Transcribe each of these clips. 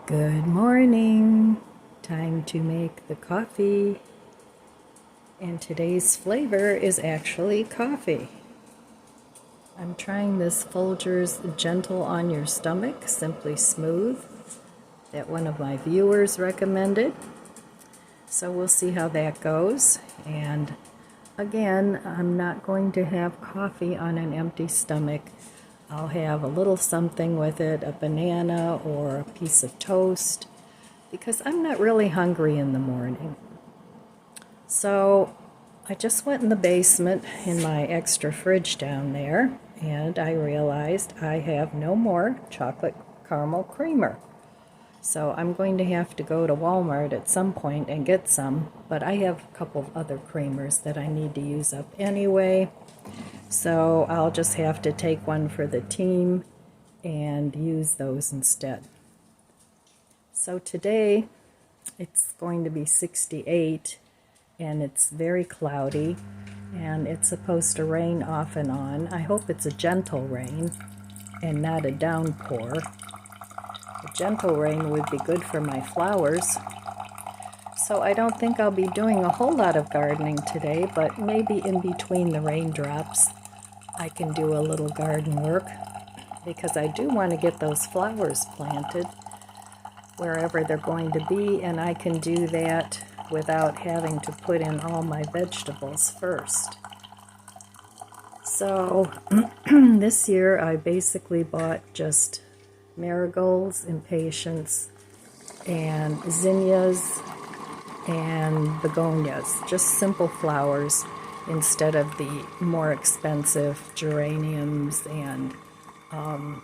Good morning. Time to make the coffee. And today's flavor is actually coffee. I'm trying this Folgers Gentle on Your Stomach, Simply Smooth, that one of my viewers recommended. So we'll see how that goes. And again, I'm not going to have coffee on an empty stomach. I'll have a little something with it, a banana or a piece of toast, because I'm not really hungry in the morning. So I just went in the basement in my extra fridge down there, and I realized I have no more chocolate caramel creamer. So I'm going to have to go to Walmart at some point and get some, but I have a couple of other creamers that I need to use up anyway. So I'll just have to take one for the team and use those instead. So today it's going to be 68 and it's very cloudy and it's supposed to rain off and on. I hope it's a gentle rain and not a downpour. A gentle rain would be good for my flowers. So I don't think I'll be doing a whole lot of gardening today, but maybe in between the raindrops I can do a little garden work, because I do want to get those flowers planted wherever they're going to be, and I can do that without having to put in all my vegetables first. So this year I basically bought just marigolds, impatiens, and zinnias and begonias, just simple flowers instead of the more expensive geraniums and the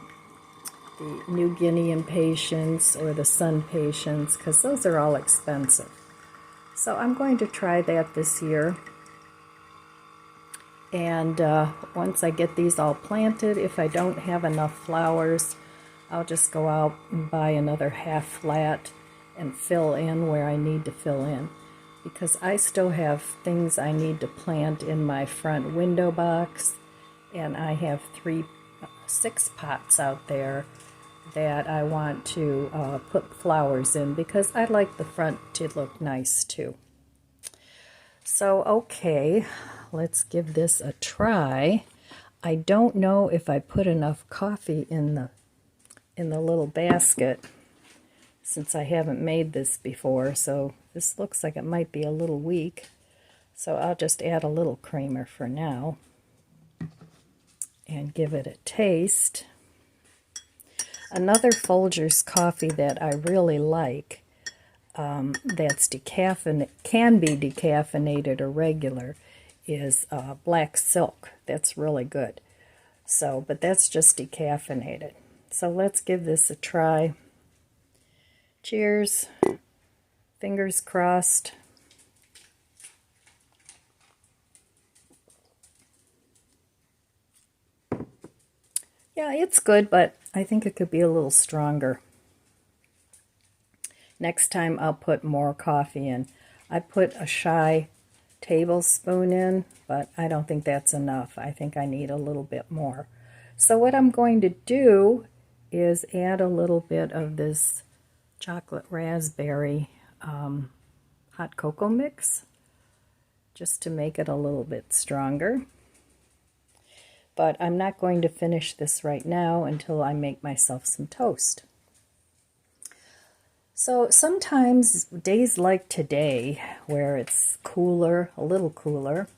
New Guinea impatiens or the sun patiens, because those are all expensive. So I'm going to try that this year. And once I get these all planted, if I don't have enough flowers, I'll just go out and buy another half flat and fill in where I need to fill in, because I still have things I need to plant in my front window box, and I have 6 pots out there that I want to put flowers in, because I like the front to look nice too. So okay, let's give this a try. I don't know if I put enough coffee in the little basket, since I haven't made this before, so this looks like it might be a little weak. So I'll just add a little creamer for now and give it a taste. Another Folgers coffee that I really like, that's can be decaffeinated or regular, is Black Silk. That's really good. So, but that's just decaffeinated. So let's give this a try. Cheers. Fingers crossed. Yeah, it's good, but I think it could be a little stronger. Next time I'll put more coffee in. I put a shy tablespoon in, but I don't think that's enough. I think I need a little bit more. So what I'm going to do is add a little bit of this chocolate raspberry hot cocoa mix, just to make it a little bit stronger. But I'm not going to finish this right now until I make myself some toast. So sometimes days like today, where it's cooler, a little cooler,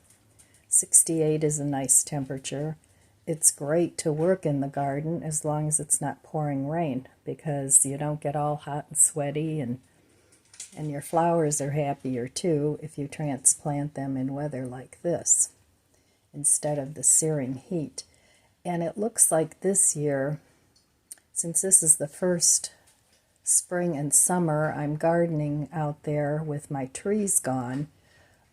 68 is a nice temperature, it's great to work in the garden as long as it's not pouring rain, because you don't get all hot and sweaty, and your flowers are happier too if you transplant them in weather like this instead of the searing heat. And it looks like this year, since this is the first spring and summer I'm gardening out there with my trees gone,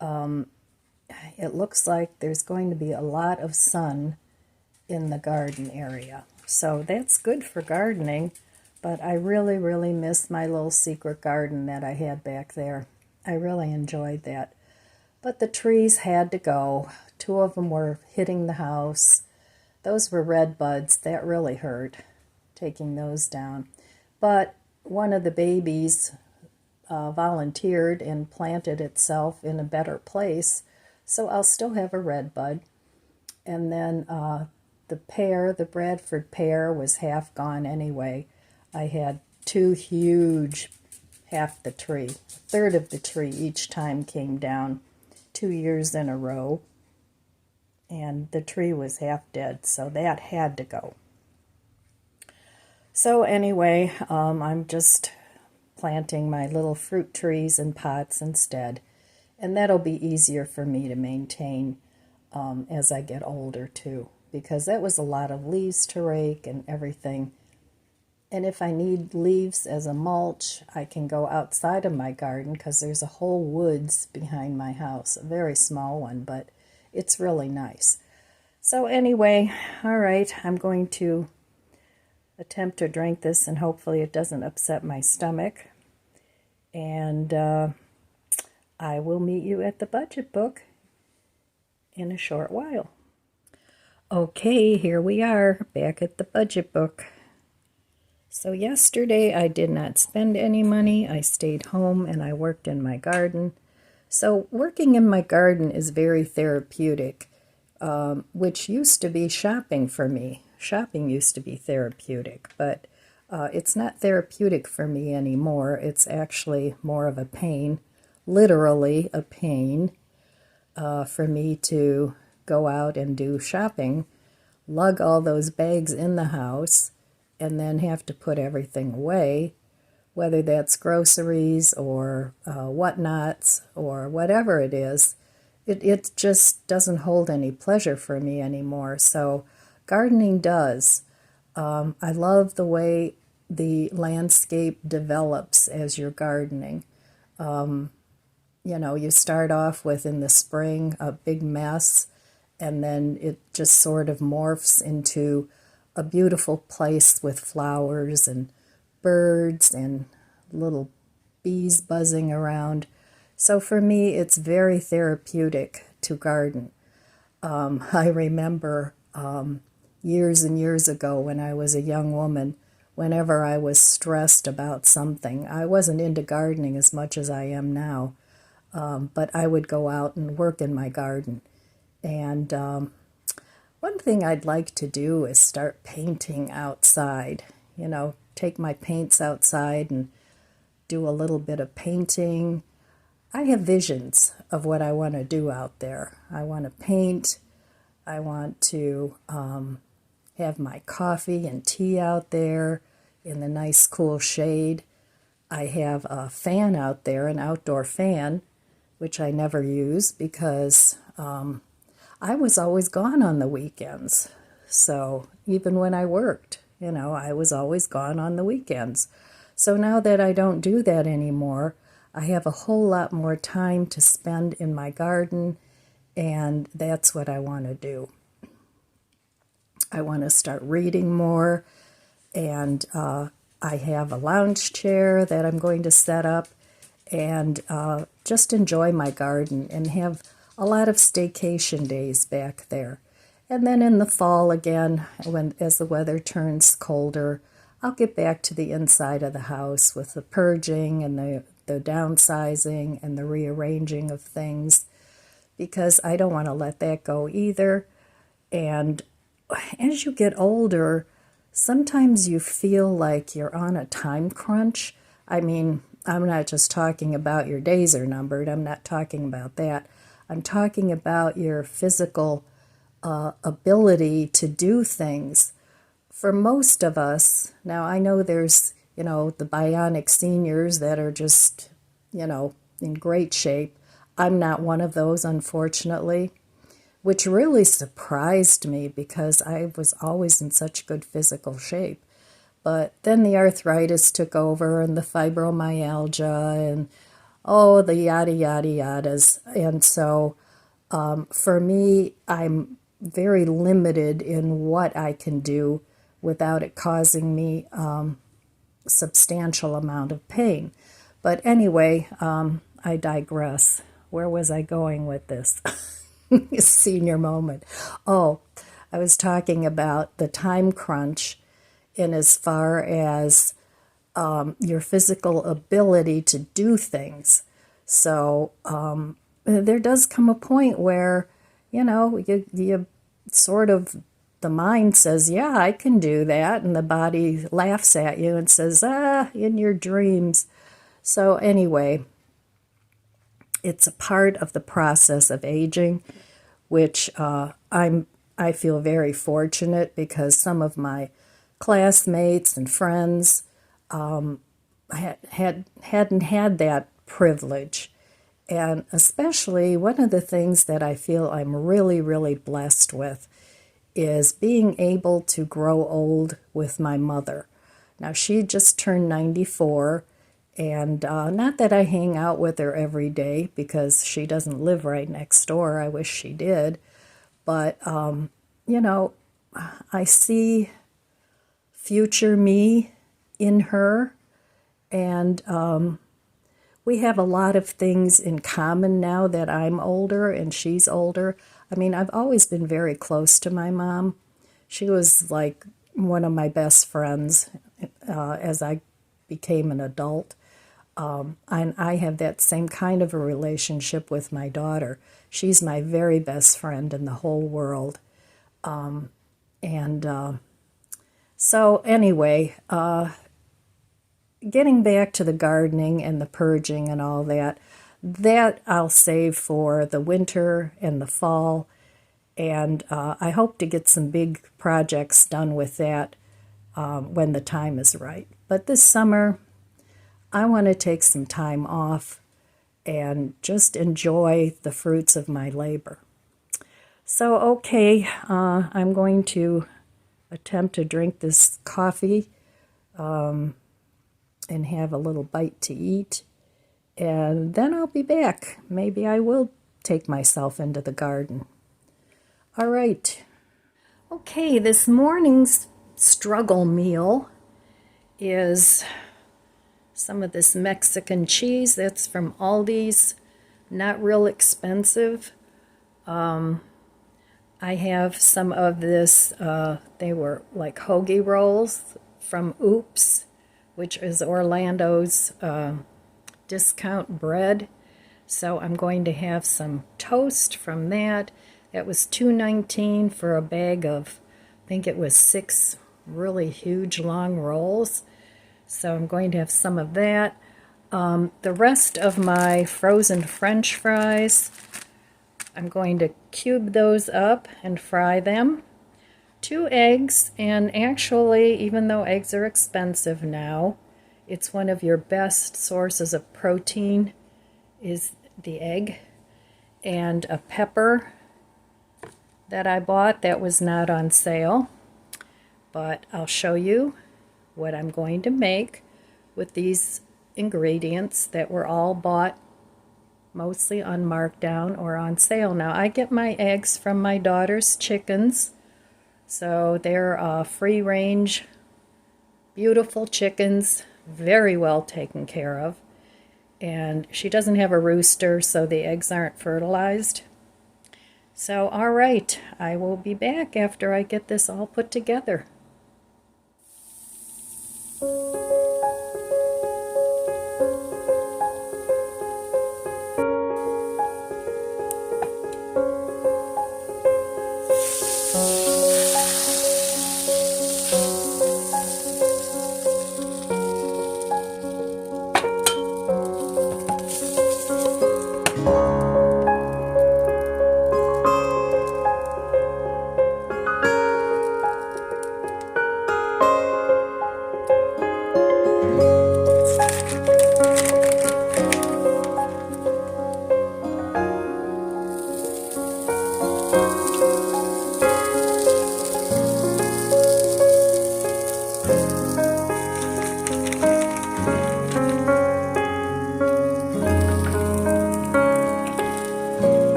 it looks like there's going to be a lot of sun in the garden area. So that's good for gardening, but I really, really miss my little secret garden that I had back there. I really enjoyed that. But the trees had to go. 2 of them were hitting the house. Those were red buds. That really hurt, taking those down. But one of the babies volunteered and planted itself in a better place, so I'll still have a red bud. And then the Bradford pear, was half gone anyway. I had two huge, half the tree, a third of the tree each time came down 2 years in a row, and the tree was half dead, so that had to go. So anyway, I'm just planting my little fruit trees in pots instead, and that'll be easier for me to maintain as I get older too, because that was a lot of leaves to rake and everything. And if I need leaves as a mulch, I can go outside of my garden because there's a whole woods behind my house, a very small one, but it's really nice. So anyway, all right, I'm going to attempt to drink this, and hopefully it doesn't upset my stomach. And I will meet you at the budget book in a short while. Okay, here we are, back at the budget book. So yesterday I did not spend any money. I stayed home and I worked in my garden. So working in my garden is very therapeutic, which used to be shopping for me. Shopping used to be therapeutic, but it's not therapeutic for me anymore. It's actually more of a pain, literally a pain, for me to go out and do shopping, lug all those bags in the house, and then have to put everything away, whether that's groceries or whatnots or whatever it is. It just doesn't hold any pleasure for me anymore. So gardening does. I love the way the landscape develops as you're gardening. You start off with, in the spring, a big mess, and then it just sort of morphs into a beautiful place with flowers and birds and little bees buzzing around. So for me, it's very therapeutic to garden. I remember years and years ago when I was a young woman, whenever I was stressed about something, I wasn't into gardening as much as I am now, but I would go out and work in my garden. And one thing I'd like to do is start painting outside. Take my paints outside and do a little bit of painting. I have visions of what I want to do out there. I want to paint. I want to have my coffee and tea out there in the nice cool shade. I have a fan out there, an outdoor fan, which I never use because I was always gone on the weekends. So even when I worked, I was always gone on the weekends. So now that I don't do that anymore, I have a whole lot more time to spend in my garden, and that's what I want to do. I want to start reading more, and I have a lounge chair that I'm going to set up and just enjoy my garden and have a lot of staycation days back there. And then in the fall again, as the weather turns colder, I'll get back to the inside of the house with the purging and the downsizing and the rearranging of things, because I don't want to let that go either. And as you get older, sometimes you feel like you're on a time crunch. I mean, I'm not just talking about your days are numbered. I'm not talking about that. I'm talking about your physical ability to do things. For most of us, now I know there's, the bionic seniors that are just, in great shape. I'm not one of those, unfortunately, which really surprised me because I was always in such good physical shape. But then the arthritis took over and the fibromyalgia and the yada, yada, yadas. And so for me, I'm very limited in what I can do without it causing me substantial amount of pain. But anyway, I digress. Where was I going with this? Senior moment. Oh, I was talking about the time crunch in as far as your physical ability to do things. So there does come a point where, you sort of, the mind says, yeah, I can do that. And the body laughs at you and says, in your dreams. So anyway, it's a part of the process of aging, which I feel very fortunate because some of my classmates and friends hadn't had that privilege. And especially one of the things that I feel I'm really, really blessed with is being able to grow old with my mother. Now, she just turned 94, and not that I hang out with her every day because she doesn't live right next door. I wish she did. But, I see future me in her, and we have a lot of things in common now that I'm older and she's older. I mean, I've always been very close to my mom. She was like one of my best friends as I became an adult. And I have that same kind of a relationship with my daughter. She's my very best friend in the whole world. So anyway, getting back to the gardening and the purging and all that, that I'll save for the winter and the fall. And I hope to get some big projects done with that when the time is right. But this summer, I want to take some time off and just enjoy the fruits of my labor. So, okay, I'm going to attempt to drink this coffee and have a little bite to eat. And then I'll be back. Maybe I will take myself into the garden. All right. Okay, this morning's struggle meal is some of this Mexican cheese that's from Aldi's, not real expensive. I have some of this, they were like hoagie rolls from Oops, which is Orlando's discount bread. So I'm going to have some toast from that. That was $2.19 for a bag of, I think it was 6 really huge long rolls. So I'm going to have some of that. The rest of my frozen French fries, I'm going to cube those up and fry them. 2 eggs, and actually, even though eggs are expensive now, it's one of your best sources of protein is the egg. And a pepper that I bought that was not on sale. But I'll show you what I'm going to make with these ingredients that were all bought mostly on markdown or on sale. Now, I get my eggs from my daughter's chickens, so they're free-range, beautiful chickens, very well taken care of. And she doesn't have a rooster, so the eggs aren't fertilized. So, all right, I will be back after I get this all put together.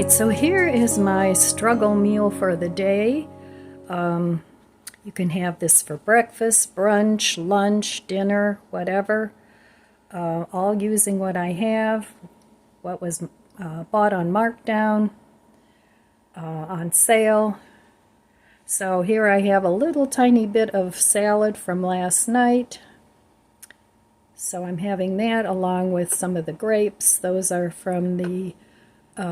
right, so here is my struggle meal for the day. You can have this for breakfast, brunch, lunch, dinner, whatever. All using what I have, what was bought on markdown, on sale. So here I have a little tiny bit of salad from last night. So I'm having that along with some of the grapes. Those are from the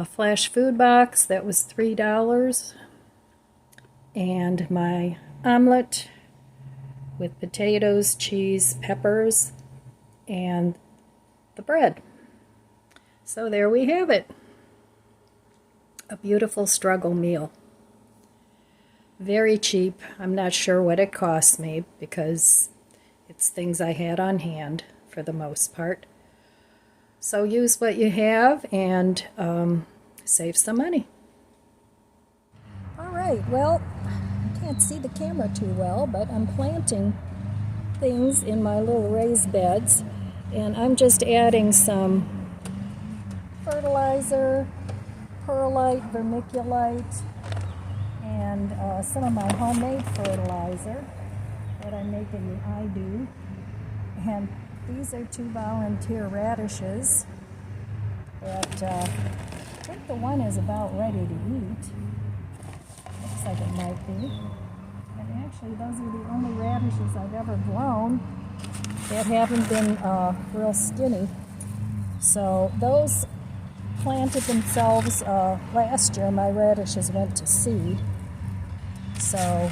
Flash Food Box. That was $3. And my omelet with potatoes, cheese, peppers, and the bread. So there we have it. A beautiful struggle meal. Very cheap. I'm not sure what it cost me because it's things I had on hand for the most part. So use what you have and save some money. All right, well, I can't see the camera too well, but I'm planting things in my little raised beds, and I'm just adding some fertilizer, perlite, vermiculite, and some of my homemade fertilizer that I make in the iDo. And these are 2 volunteer radishes that I think the one is about ready to eat. Looks like it might be. And actually those are the only radishes I've ever grown that haven't been real skinny. So those planted themselves last year. My radishes went to seed. So,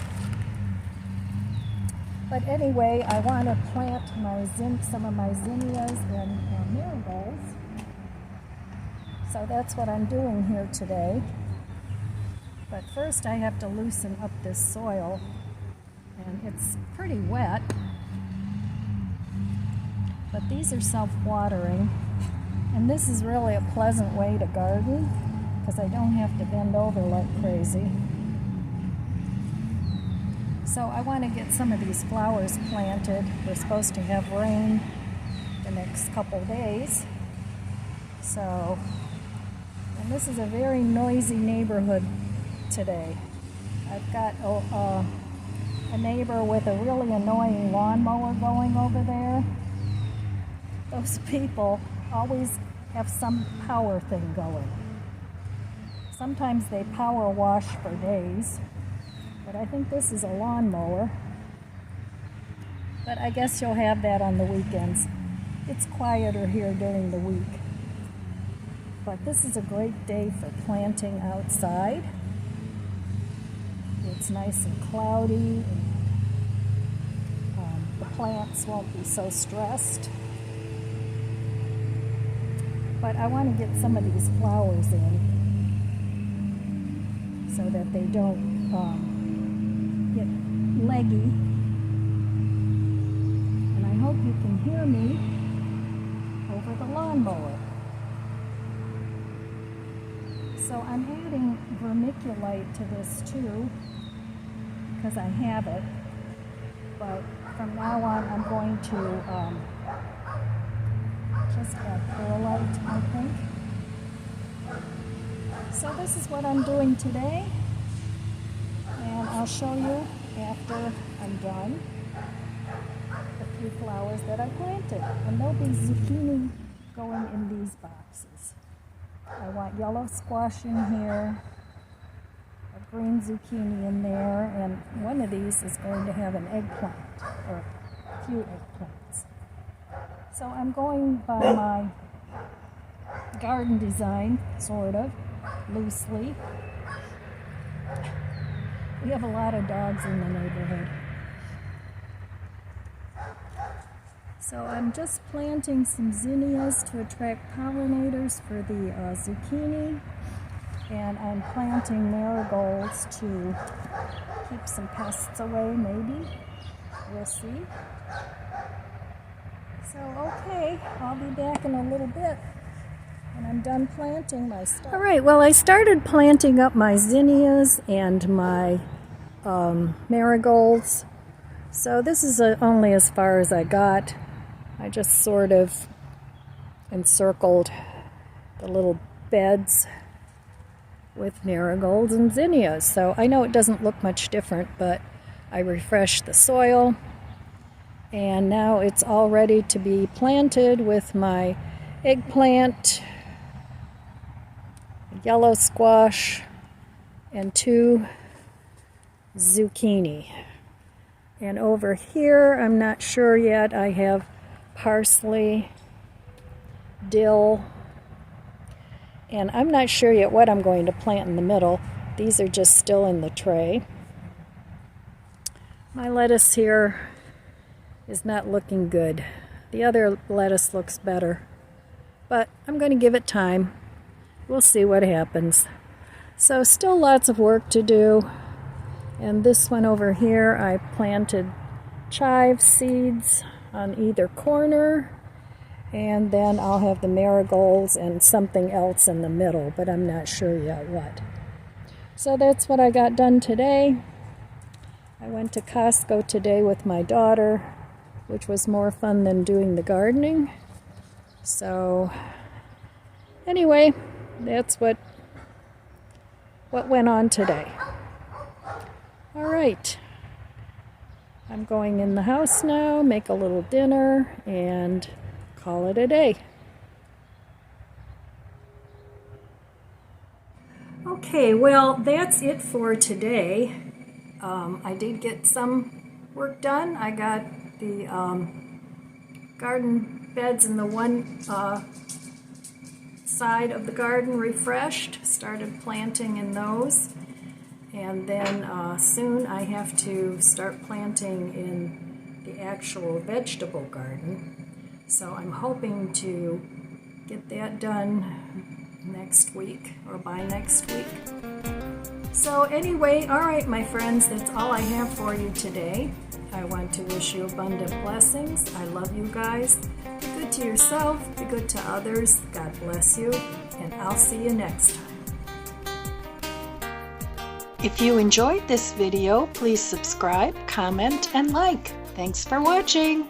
but anyway, I want to plant some of my zinnias and marigolds. So that's what I'm doing here today. But first I have to loosen up this soil, and it's pretty wet. But these are self-watering, and this is really a pleasant way to garden because I don't have to bend over like crazy. So I want to get some of these flowers planted. We're supposed to have rain the next couple days. So, and this is a very noisy neighborhood today. I've got a neighbor with a really annoying lawnmower going over there. Those people always have some power thing going. Sometimes they power wash for days, but I think this is a lawnmower. But I guess you'll have that on the weekends. It's quieter here during the week. But this is a great day for planting outside. It's nice and cloudy. The plants won't be so stressed. But I want to get some of these flowers in so that they don't get leggy. And I hope you can hear me over the lawnmower. So I'm adding vermiculite to this too because I have it. But from now on I'm going to just add perlite, I think. So this is what I'm doing today, and I'll show you after I'm done the few flowers that I planted. And there'll be zucchini going in these boxes. I want yellow squash in here, a green zucchini in there, and one of these is going to have an eggplant, or a few eggplants. So I'm going by my garden design, sort of, loosely. We have a lot of dogs in the neighborhood. So I'm just planting some zinnias to attract pollinators for the zucchini, and I'm planting marigolds to keep some pests away, maybe. We'll see. So, okay, I'll be back in a little bit when I'm done planting my stuff. All right, well, I started planting up my zinnias and my marigolds. So this is only as far as I got. I just sort of encircled the little beds with marigolds and zinnias. So I know it doesn't look much different, but I refreshed the soil, and now it's all ready to be planted with my eggplant, yellow squash, and 2 zucchini. And over here, I'm not sure yet, I have parsley, dill, and I'm not sure yet what I'm going to plant in the middle. These are just still in the tray. My lettuce here is not looking good. The other lettuce looks better, but I'm going to give it time. We'll see what happens. So still lots of work to do. And this one over here, I planted chive seeds on either corner, and then I'll have the marigolds and something else in the middle, but I'm not sure yet what. So that's what I got done today. I went to Costco today with my daughter, which was more fun than doing the gardening. So anyway, that's what went on today. All right, I'm going in the house now, make a little dinner, and call it a day. Okay, well, that's it for today. I did get some work done. I got the garden beds in the one side of the garden refreshed, started planting in those. And then soon I have to start planting in the actual vegetable garden. So I'm hoping to get that done next week or by next week. So anyway, all right, my friends, that's all I have for you today. I want to wish you abundant blessings. I love you guys. Be good to yourself, be good to others. God bless you, and I'll see you next time. If you enjoyed this video, please subscribe, comment, and like. Thanks for watching.